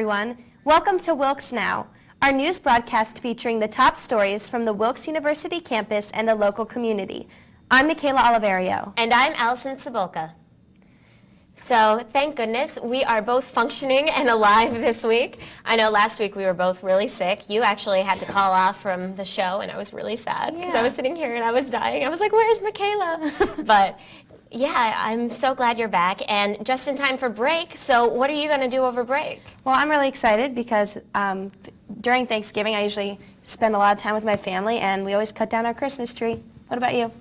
everyone. Welcome to Wilkes Now, our news broadcast featuring the top stories from the Wilkes University campus and the local community. I'm Michaela Oliverio. And I'm Allison Cibulka. So thank goodness we are both functioning and alive this week. I know last week we were both really sick. You actually had to call off from the show, and I was really sad because I was sitting here and I was dying. I was like, where's Michaela? But yeah, I'm so glad you're back, and just in time for break. So what are you going to do over break? Well, I'm really excited because during Thanksgiving I usually spend a lot of time with my family, and we always cut down our Christmas tree. What about you?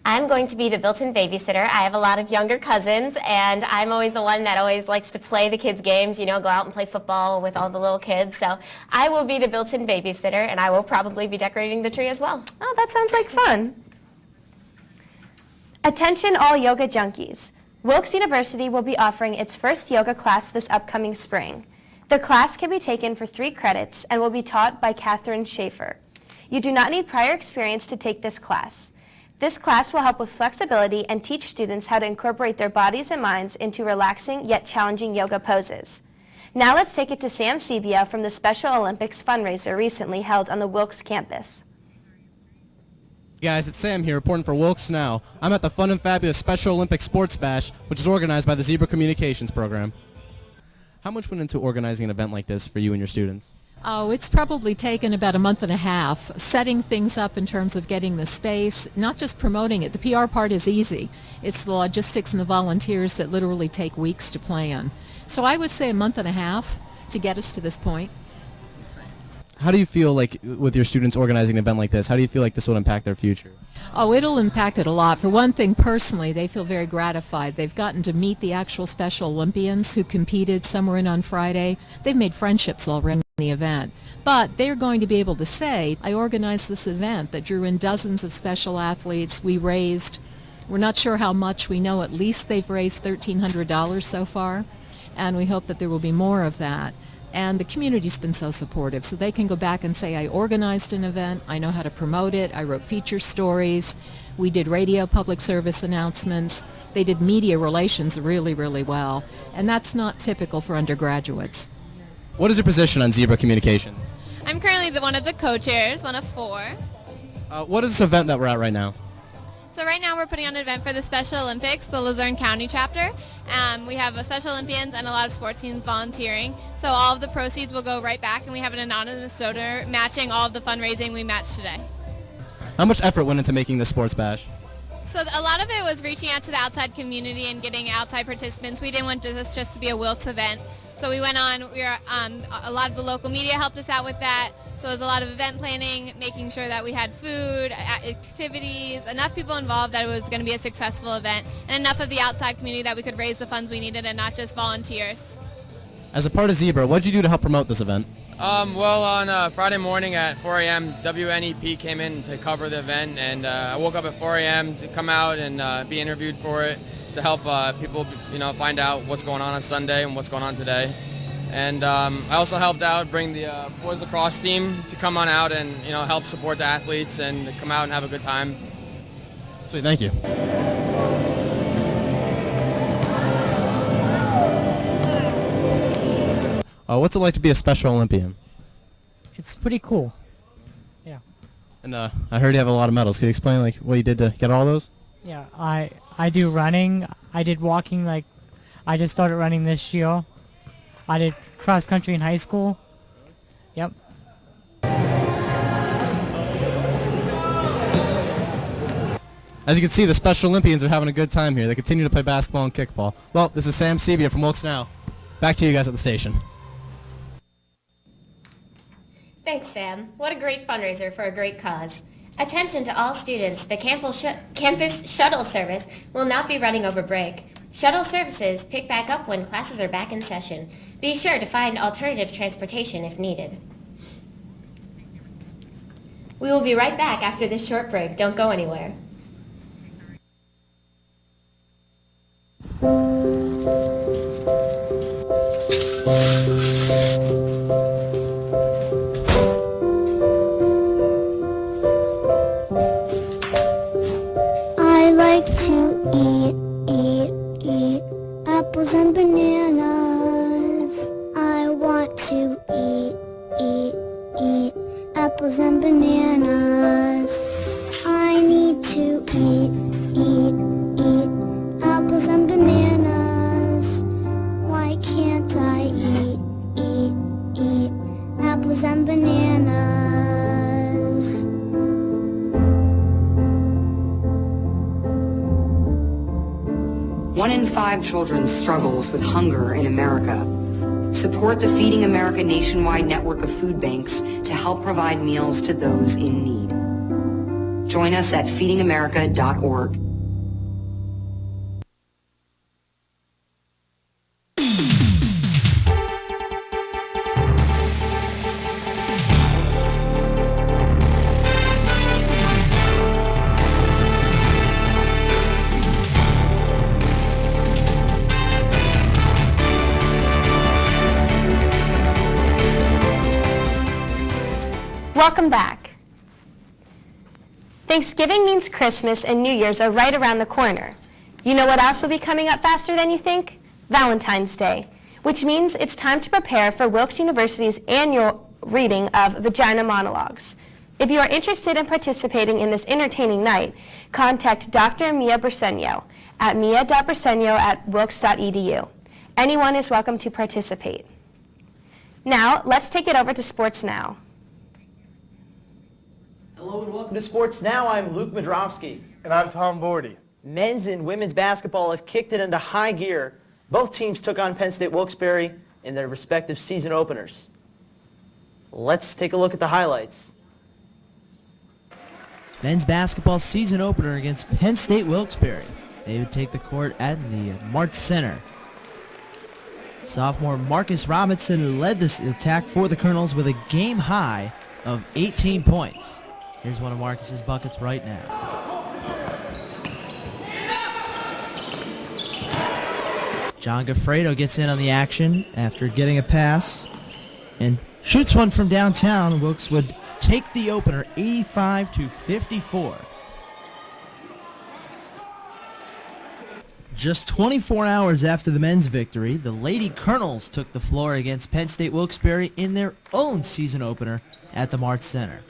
I'm going to be the built-in babysitter. I have a lot of younger cousins, and I'm always the one that always likes to play the kids' games, you know, go out and play football with all the little kids. So I will be the built-in babysitter, and I will probably be decorating the tree as well. Oh, that sounds like fun. Attention all yoga junkies. Wilkes University will be offering its first yoga class this upcoming spring. The class can be taken for 3 credits and will be taught by Katherine Schaefer. You do not need prior experience to take this class. This class will help with flexibility and teach students how to incorporate their bodies and minds into relaxing yet challenging yoga poses. Now let's take it to Sam Sebia from the Special Olympics fundraiser recently held on the Wilkes campus. Hey guys, it's Sam here reporting for Wilkes Now. I'm at the fun and fabulous Special Olympics Sports Bash, which is organized by the Zebra Communications Program. How much went into organizing an event like this for you and your students? Oh, it's probably taken about a month and a half, setting things up in terms of getting the space, not just promoting it. The PR part is easy. It's the logistics and the volunteers that literally take weeks to plan. So I would say a month and a half to get us to this point. How do you feel like with your students organizing an event like this? How do you feel like this will impact their future? Oh, it'll impact it a lot. For one thing, personally, they feel very gratified. They've gotten to meet the actual Special Olympians who competed. Some were in on Friday. They've made friendships already in the event. But they're going to be able to say, I organized this event that drew in dozens of special athletes. We're not sure how much. We know at least they've raised $1,300 so far, and we hope that there will be more of that. And the community's been so supportive, so they can go back and say, I organized an event, I know how to promote it, I wrote feature stories, we did radio public service announcements, they did media relations really, really well, and that's not typical for undergraduates. What is your position on Zebra Communications? I'm currently one of the co-chairs, one of 4. What is this event that we're at right now? So right now we're putting on an event for the Special Olympics, the Luzerne County chapter. We have a Special Olympians and a lot of sports teams volunteering. So all of the proceeds will go right back, and we have an anonymous donor matching all of the fundraising we matched today. How much effort went into making this sports bash? So a lot of it was reaching out to the outside community and getting outside participants. We didn't want this just to be a Wilkes event. So we went on, a lot of the local media helped us out with that. So it was a lot of event planning, making sure that we had food, activities, enough people involved that it was going to be a successful event, and enough of the outside community that we could raise the funds we needed and not just volunteers. As a part of Zebra, what did you do to help promote this event? Well, on Friday morning at 4 a.m., WNEP came in to cover the event, and I woke up at 4 a.m. to come out and be interviewed for it to help people, find out what's going on Sunday and what's going on today. And I also helped out bring the boys lacrosse team to come on out and help support the athletes and come out and have a good time. Sweet, thank you. What's it like to be a Special Olympian? It's pretty cool. Yeah. And I heard you have a lot of medals. Can you explain what you did to get all those? Yeah, I do running. I did walking. I just started running this year. I did cross country in high school. Yep. As you can see, the Special Olympians are having a good time here. They continue to play basketball and kickball. Well, this is Sam Sebia from Wilkes Now. Back to you guys at the station. Thanks, Sam. What a great fundraiser for a great cause. Attention to all students, the campus shuttle service will not be running over break. Shuttle services pick back up when classes are back in session. Be sure to find alternative transportation if needed. We will be right back after this short break. Don't go anywhere. I like to eat apples and bananas. I want 1 in 5 children struggles with hunger in America. Support the Feeding America nationwide network of food banks to help provide meals to those in need. Join us at feedingamerica.org. Welcome back. Thanksgiving means Christmas and New Year's are right around the corner. You know what else will be coming up faster than you think? Valentine's Day, which means it's time to prepare for Wilkes University's annual reading of Vagina Monologues. If you are interested in participating in this entertaining night, contact Dr. Mia Briseno at mia.briseno@wilkes.edu. Anyone is welcome to participate. Now, let's take it over to Sports Now. Hello and welcome to Sports Now. I'm Luke Madrowski. And I'm Tom Bordy. Men's and women's basketball have kicked it into high gear. Both teams took on Penn State Wilkes-Barre in their respective season openers. Let's take a look at the highlights. Men's basketball season opener against Penn State Wilkes-Barre. They would take the court at the Martz Center. Sophomore Marcus Robinson led this attack for the Colonels with a game high of 18 points. Here's one of Marcus's buckets right now. John Gaffredo gets in on the action after getting a pass and shoots one from downtown. Wilkes would take the opener 85-54. Just 24 hours after the men's victory, the Lady Colonels took the floor against Penn State Wilkes-Barre in their own season opener at the Martz Center.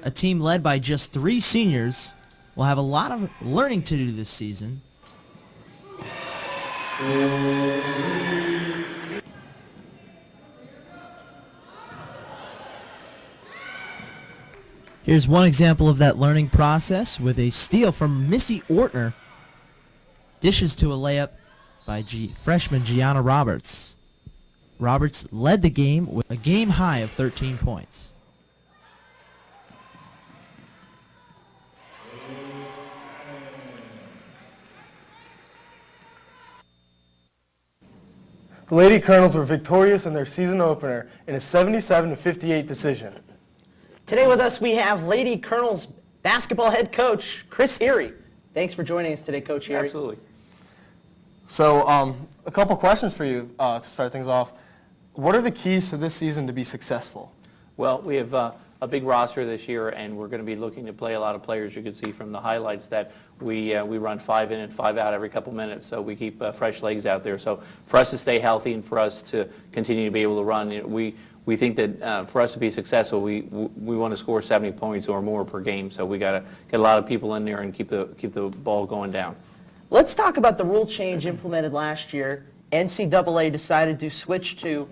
A team led by just 3 seniors will have a lot of learning to do this season. Here's one example of that learning process with a steal from Missy Ortner. Dishes to a layup by freshman Gianna Roberts. Roberts led the game with a game high of 13 points. The Lady Colonels were victorious in their season opener in a 77-58 decision. Today with us we have Lady Colonels basketball head coach Chris Erie. Thanks for joining us today, Coach Erie. Absolutely. So a couple questions for you to start things off. What are the keys to this season to be successful? Well, we have a big roster this year, and we're going to be looking to play a lot of players. You can see from the highlights that we run 5 in and 5 out every couple minutes, so we keep fresh legs out there. So for us to stay healthy and for us to continue to be able to run, we think that for us to be successful, we want to score 70 points or more per game. So we got to get a lot of people in there and keep the ball going down. Let's talk about the rule change implemented last year. NCAA decided to switch to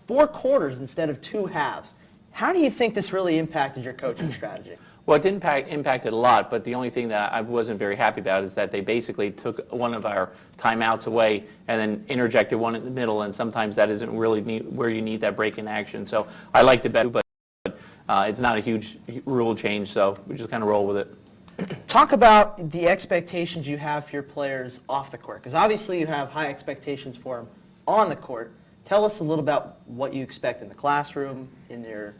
4 quarters instead of 2 halves. How do you think this really impacted your coaching strategy? Well, it impacted a lot, but the only thing that I wasn't very happy about is that they basically took one of our timeouts away and then interjected one in the middle, and sometimes that isn't really where you need that break in action. So I liked it better, but it's not a huge rule change, so we just kind of roll with it. Talk about the expectations you have for your players off the court, because obviously you have high expectations for them on the court. Tell us a little about what you expect in the classroom, in the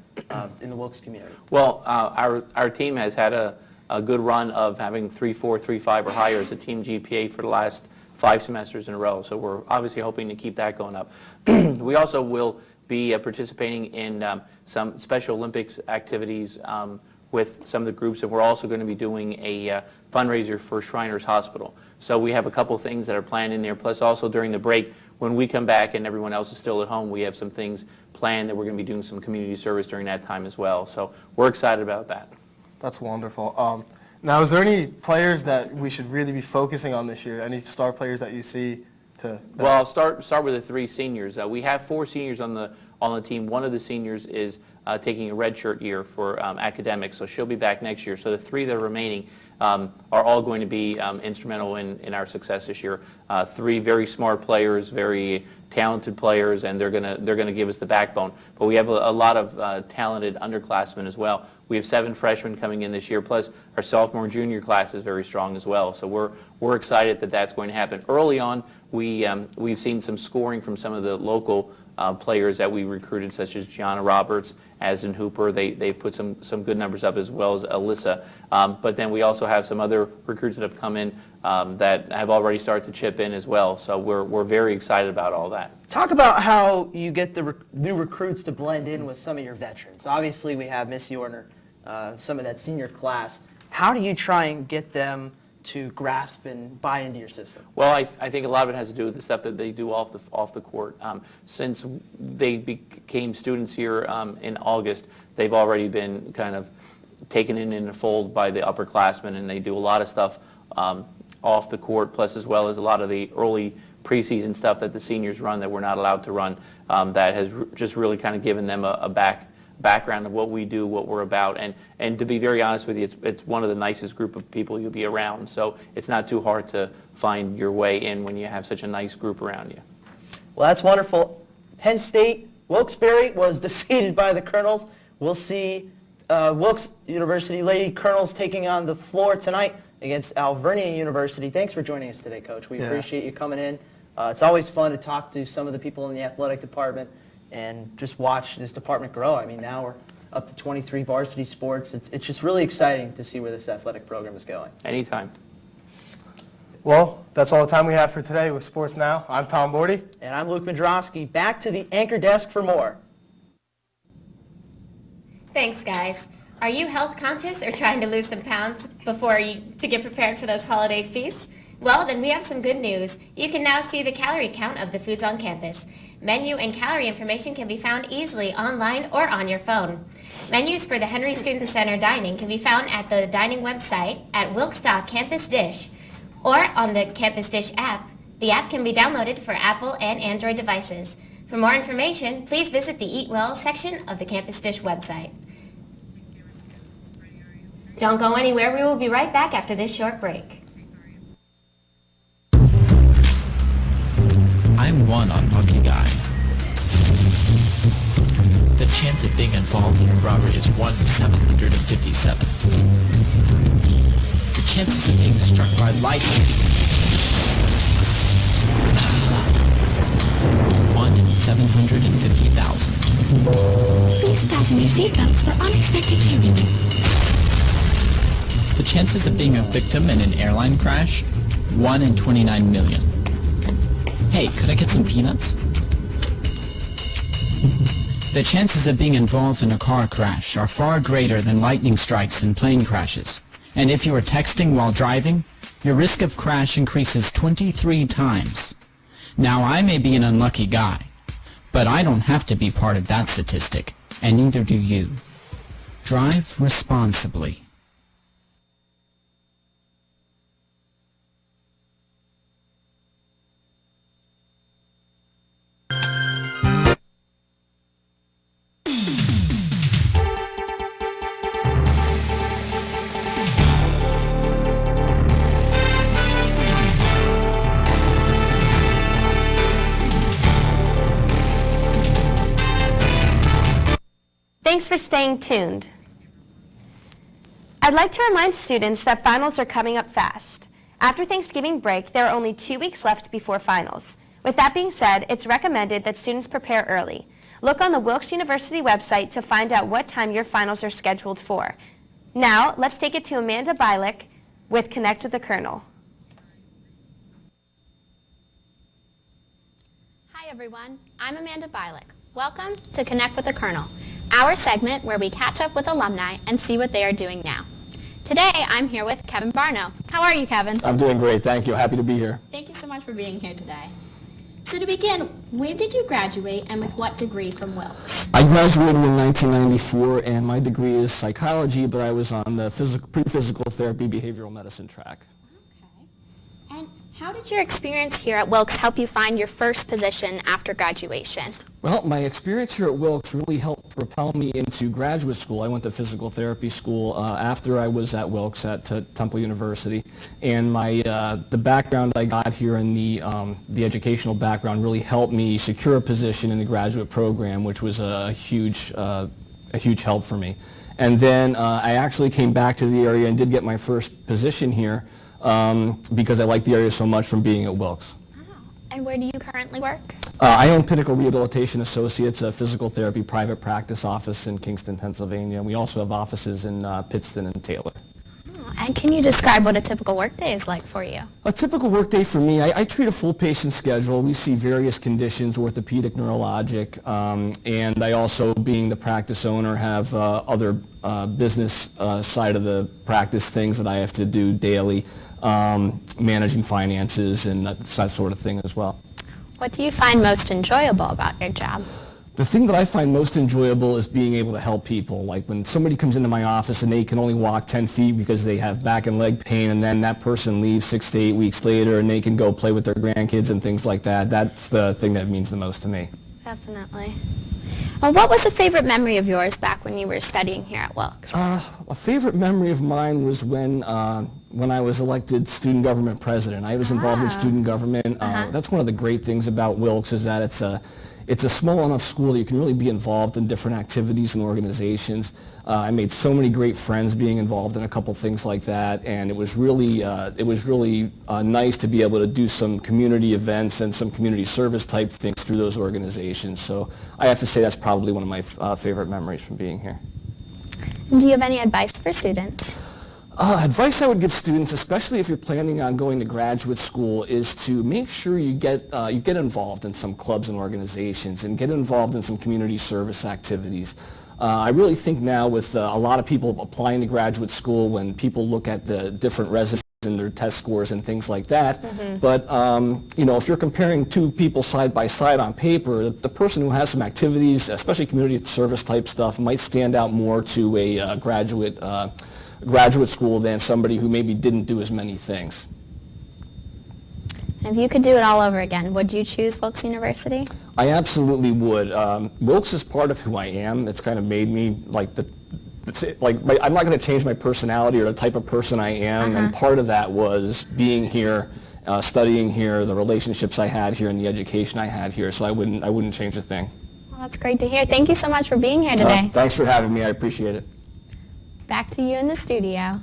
Wilkes community. Well, our team has had a good run of having 3.4, 3.5 or higher as a team GPA for the last 5 semesters in a row. So we're obviously hoping to keep that going up. We also will be participating in some Special Olympics activities with some of the groups, and we're also going to be doing a fundraiser for Shriners Hospital. So we have a couple things that are planned in there, plus also during the break, when we come back and everyone else is still at home, we have some things planned that we're going to be doing some community service during that time as well. So we're excited about that. That's wonderful. Now, is there any players that we should really be focusing on this year? Any star players that you see to? Well, I'll start with the 3 seniors. We have 4 seniors on the team. One of the seniors is taking a redshirt year for academics, so she'll be back next year. So the 3 that are remaining are all going to be instrumental in our success this year. 3 very smart players, very talented players, and they're gonna give us the backbone. But we have a lot of talented underclassmen as well. We have 7 freshmen coming in this year, plus our sophomore and junior class is very strong as well. So we're excited that that's going to happen. Early on, we've seen some scoring from some of the local players that we recruited, such as Gianna Roberts, Asden Hooper. They've put some good numbers up, as well as Alyssa. But then we also have some other recruits that have come in that have already started to chip in as well. So we're very excited about all that. Talk about how you get the new recruits to blend in with some of your veterans. Obviously, we have Miss Yorner, some of that senior class. How do you try and get them to grasp and buy into your system? Well, I think a lot of it has to do with the stuff that they do off the court. Since they became students here in August, they've already been kind of taken in the fold by the upperclassmen, and they do a lot of stuff off the court, plus as well as a lot of the early preseason stuff that the seniors run that we're not allowed to run. That has just really kind of given them a background of what we do, what we're about, and to be very honest with you, it's one of the nicest group of people you'll be around. So it's not too hard to find your way in when you have such a nice group around you. Well, that's wonderful. Penn State, Wilkes-Barre was defeated by the Colonels. We'll see Wilkes University Lady Colonels taking on the floor tonight against Alvernia University. Thanks for joining us today, Coach. We appreciate you coming in. It's always fun to talk to some of the people in the athletic department and just watch this department grow. I mean, now we're up to 23 varsity sports. It's just really exciting to see where this athletic program is going. Anytime. Well, that's all the time we have for today with Sports Now. I'm Tom Bordy. And I'm Luke Mandrowski. Back to the anchor desk for more. Thanks, guys. Are you health conscious or trying to lose some pounds to get prepared for those holiday feasts? Well, then we have some good news. You can now see the calorie count of the foods on campus. Menu and calorie information can be found easily online or on your phone. Menus for the Henry Student Center dining can be found at the dining website at Wilkes.Campus Dish or on the Campus Dish app. The app can be downloaded for Apple and Android devices. For more information, please visit the Eat Well section of the Campus Dish website. Don't go anywhere. We will be right back after this short break. I'm one unlucky guy. The chance of being involved in a robbery is 1 in 757. The chances of being struck by lightning 1 in 750,000. Please fasten your seatbelts for unexpected changes. The chances of being a victim in an airline crash 1 in 29 million. Hey, could I get some peanuts? The chances of being involved in a car crash are far greater than lightning strikes and plane crashes. And if you are texting while driving, your risk of crash increases 23 times. Now, I may be an unlucky guy, but I don't have to be part of that statistic, and neither do you. Drive responsibly. Thanks for staying tuned. I'd like to remind students that finals are coming up fast. After Thanksgiving break, there are only 2 weeks left before finals. With that being said, it's recommended that students prepare early. Look on the Wilkes University website to find out what time your finals are scheduled for. Now, let's take it to Amanda Bialik with Connect with the Colonel. Hi everyone, I'm Amanda Bialik. Welcome to Connect with the Colonel, our segment where we catch up with alumni and see what they are doing now. Today, I'm here with Kevin Barno. How are you, Kevin? I'm doing great, thank you. Happy to be here. Thank you so much for being here today. So to begin, when did you graduate and with what degree from Wilkes? I graduated in 1994 and my degree is psychology, but I was on the pre-physical therapy behavioral medicine track. Okay. And how did your experience here at Wilkes help you find your first position after graduation? Well, my experience here at Wilkes really helped propel me into graduate school. I went to physical therapy school after I was at Wilkes at Temple University, and the background I got here in the educational background really helped me secure a position in the graduate program, which was a huge help for me. And then I actually came back to the area and did get my first position here because I liked the area so much from being at Wilkes. And where do you currently work? I own Pinnacle Rehabilitation Associates, a physical therapy private practice office in Kingston, Pennsylvania. We also have offices in Pittston and Taylor. Oh, and can you describe what a typical workday is like for you? A typical workday for me, I treat a full patient schedule. We see various conditions, orthopedic, neurologic, and I also, being the practice owner, have other business side of the practice things that I have to do daily, managing finances and that sort of thing as well. What do you find most enjoyable about your job? The thing that I find most enjoyable is being able to help people. Like when somebody comes into my office and they can only walk 10 feet because they have back and leg pain, and then that person leaves 6 to 8 weeks later and they can go play with their grandkids and things like that. That's the thing that means the most to me. Definitely. Well, what was a favorite memory of yours back when you were studying here at Wilkes? A favorite memory of mine was when I was elected student government president. I was involved in student government. That's one of the great things about Wilkes, is that it's a small enough school that you can really be involved in different activities and organizations. I made so many great friends being involved in a couple things like that, and it was really nice to be able to do some community events and some community service type things through those organizations. So I have to say that's probably one of my favorite memories from being here. And do you have any advice for students? Advice I would give students, especially if you're planning on going to graduate school, is to make sure you get involved in some clubs and organizations and get involved in some community service activities. I really think now, with a lot of people applying to graduate school, when people look at the different resumes and their test scores and things like that, but if you're comparing two people side by side on paper, the person who has some activities, especially community service type stuff, might stand out more to a graduate school than somebody who maybe didn't do as many things. If you could do it all over again, would you choose Wilkes University? I absolutely would. Wilkes is part of who I am. It's kind of made me I'm not going to change my personality or the type of person I am, and part of that was being here, studying here, the relationships I had here, and the education I had here. So I wouldn't change a thing. Well, that's great to hear. Thank you so much for being here today. Thanks for having me. I appreciate it. Back to you in the studio.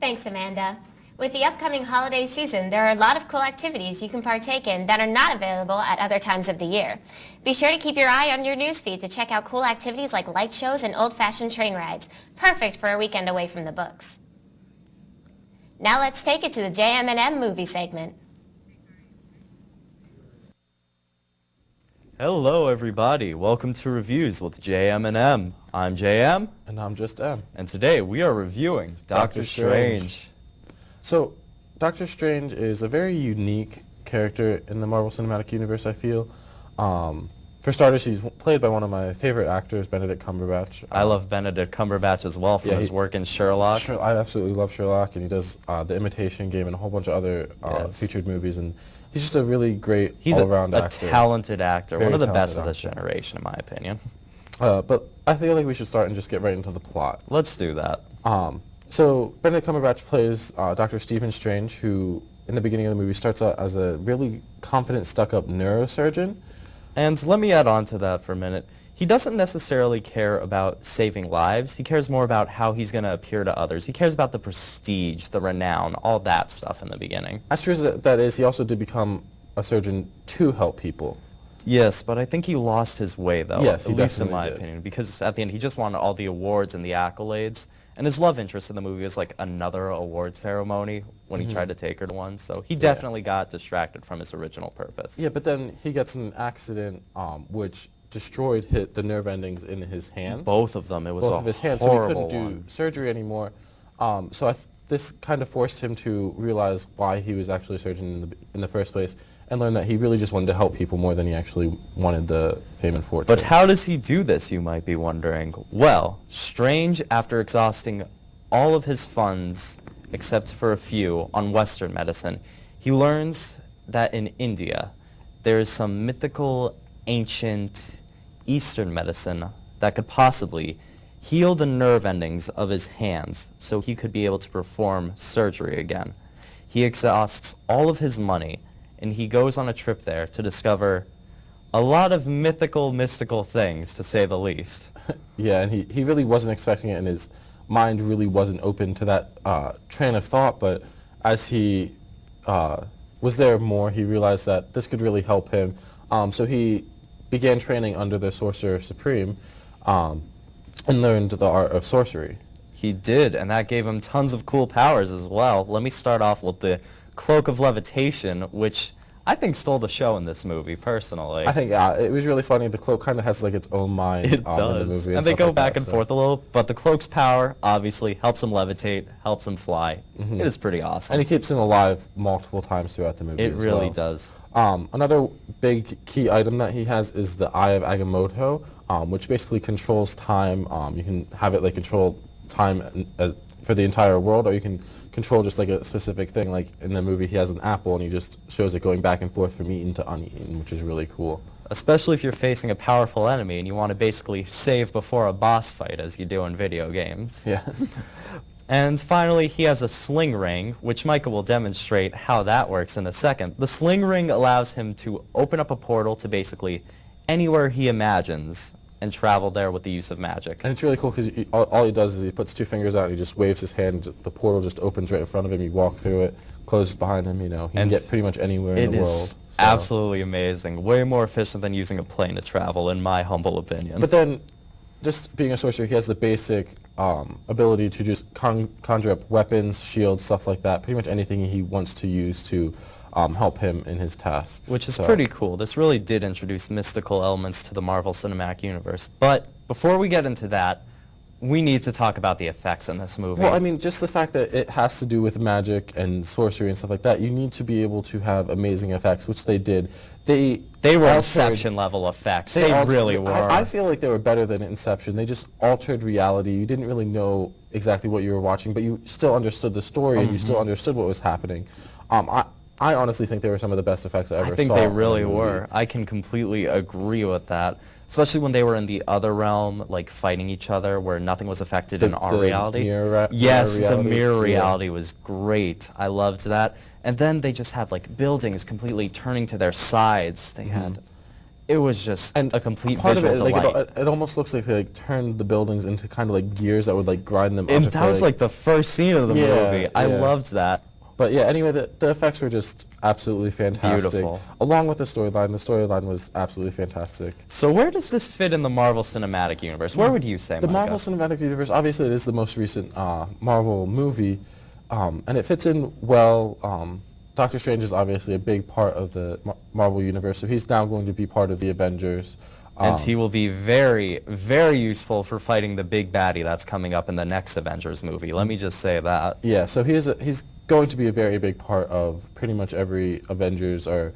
Thanks, Amanda. With the upcoming holiday season, there are a lot of cool activities you can partake in that are not available at other times of the year. Be sure to keep your eye on your newsfeed to check out cool activities like light shows and old-fashioned train rides, perfect for a weekend away from the books. Now let's take it to the JM&M movie segment. Hello everybody, welcome to Reviews with JM&M. I'm JM. And I'm just M. And today we are reviewing Doctor Strange. So, Doctor Strange is a very unique character in the Marvel Cinematic Universe, I feel. For starters, he's played by one of my favorite actors, Benedict Cumberbatch. I love Benedict Cumberbatch as well from his work in Sherlock. I absolutely love Sherlock, and he does The Imitation Game and a whole bunch of other featured movies. And he's just a really great all-around actor. He's a talented actor, Very one of the best of talented this generation, in my opinion. But I feel like we should start and just get right into the plot. Let's do that. So Benedict Cumberbatch plays Dr. Stephen Strange, who in the beginning of the movie starts out as a really confident, stuck-up neurosurgeon. And let me add on to that for a minute. He doesn't necessarily care about saving lives. He cares more about how he's going to appear to others. He cares about the prestige, the renown, all that stuff in the beginning. As true as that is, he also did become a surgeon to help people. Yes, but I think he lost his way, though, yes, at least in my opinion, because at the end he just wanted all the awards and the accolades. And his love interest in the movie was like another award ceremony when he tried to take her to one. So he definitely got distracted from his original purpose. Yeah, but then he gets in an accident which destroyed the nerve endings in his hands. Both of them. It was both of his hands, so he couldn't do surgery anymore. This kind of forced him to realize why he was actually a surgeon in the first place, and learn that he really just wanted to help people more than he actually wanted the fame and fortune. But how does he do this, you might be wondering? Well, Strange, after exhausting all of his funds, except for a few, on Western medicine, he learns that in India there is some mythical ancient Eastern medicine that could possibly heal the nerve endings of his hands so he could be able to perform surgery again. He exhausts all of his money, and he goes on a trip there to discover a lot of mystical things, to say the least. Yeah, and he really wasn't expecting it, and his mind really wasn't open to that train of thought, but as he was there more, he realized that this could really help him. So he began training under the Sorcerer Supreme and learned the art of sorcery. He did, and that gave him tons of cool powers as well. Let me start off with the Cloak of Levitation, which I think stole the show in this movie, personally. I think, it was really funny. The cloak kind of has like its own mind It in the does. movie. And they go back and forth a little, but the cloak's power obviously helps him levitate, helps him fly. Mhm. It is pretty awesome. And he keeps him alive multiple times throughout the movie It as really well. does. Another big key item that he has is the Eye of Agamotto, which basically controls time. You can have it like control time for the entire world, or you can control just like a specific thing. Like in the movie, he has an apple, and he just shows it going back and forth from eaten to uneaten, which is really cool. Especially if you're facing a powerful enemy and you want to basically save before a boss fight, as you do in video games. Yeah. And finally, he has a sling ring, which Micah will demonstrate how that works in a second. The sling ring allows him to open up a portal to basically anywhere he imagines and travel there with the use of magic. And it's really cool because all he does is he puts two fingers out and he just waves his hand, and the portal just opens right in front of him. You walk through it, closes behind him, you know. He can get pretty much anywhere in the world. It is absolutely amazing. Way more efficient than using a plane to travel, in my humble opinion. But then, just being a sorcerer, he has the basic ability to just conjure up weapons, shields, stuff like that. Pretty much anything he wants to use to help him in his tasks. Which is pretty cool. This really did introduce mystical elements to the Marvel Cinematic Universe. But before we get into that, we need to talk about the effects in this movie. Well, I mean, just the fact that it has to do with magic and sorcery and stuff like that, you need to be able to have amazing effects, which they did. They were altered- Inception level effects. They really were. I feel like they were better than Inception. They just altered reality. You didn't really know exactly what you were watching, but you still understood the story and you still understood what was happening. I honestly think they were some of the best effects I ever saw. I think they in a really movie. were. I can completely agree with that. Especially when they were in the other realm, like fighting each other, where nothing was affected in our reality. Yes, the mirror reality was great. I loved that. And then they just had like buildings completely turning to their sides. They had, it was just a complete Part visual of it, delight. like, it almost looks like they like turned the buildings into kind of like gears that would like grind them up. And if that they, was like the first scene of the movie. I loved that. But yeah, anyway, the effects were just absolutely fantastic. Beautiful. Along with the storyline was absolutely fantastic. So where does this fit in the Marvel Cinematic Universe? Where would you say, The Micah? Marvel Cinematic Universe, obviously it is the most recent Marvel movie, and it fits in well. Doctor Strange is obviously a big part of the Marvel Universe, so he's now going to be part of the Avengers. And he will be very, very useful for fighting the big baddie that's coming up in the next Avengers movie. Let me just say that. Yeah, so he's going to be a very big part of pretty much every Avengers or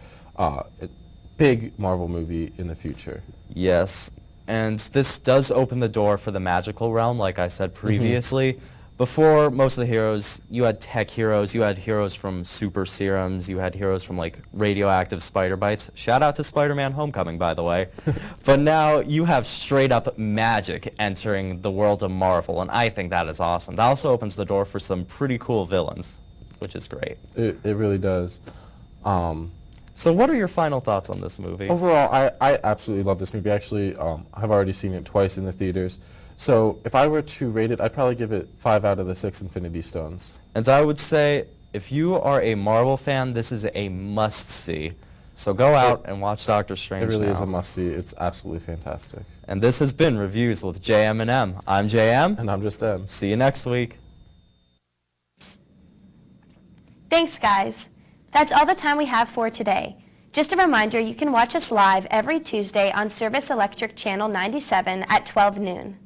big Marvel movie in the future. Yes, and this does open the door for the magical realm, like I said previously. Before, most of the heroes, you had tech heroes, you had heroes from super serums, you had heroes from like radioactive spider bites. Shout out to Spider-Man Homecoming, by the way. But now you have straight up magic entering the world of Marvel, and I think that is awesome. That also opens the door for some pretty cool villains, which is great. It really does. So what are your final thoughts on this movie? Overall, I absolutely love this movie. Actually, I've already seen it twice in the theaters. So if I were to rate it, I'd probably give it 5 out of the 6 Infinity Stones. And I would say, if you are a Marvel fan, this is a must-see. So go out and watch Doctor Strange It really now. is a must-see. It's absolutely fantastic. And this has been Reviews with JM and M. I'm JM. And I'm just M. See you next week. Thanks, guys. That's all the time we have for today. Just a reminder, you can watch us live every Tuesday on Service Electric Channel 97 at 12 noon.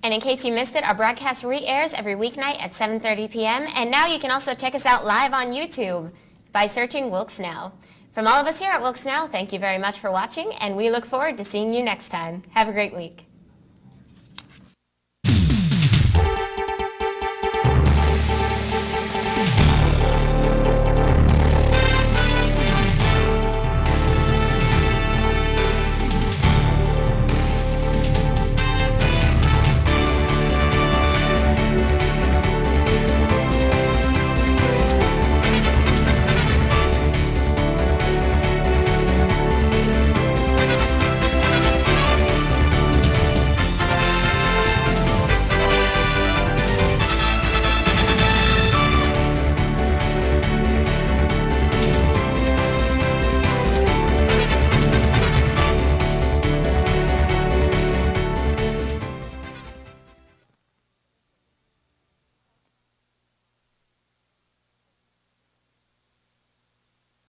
And in case you missed it, our broadcast re-airs every weeknight at 7:30 p.m. And now you can also check us out live on YouTube by searching Wilkes Now. From all of us here at Wilkes Now, thank you very much for watching, and we look forward to seeing you next time. Have a great week.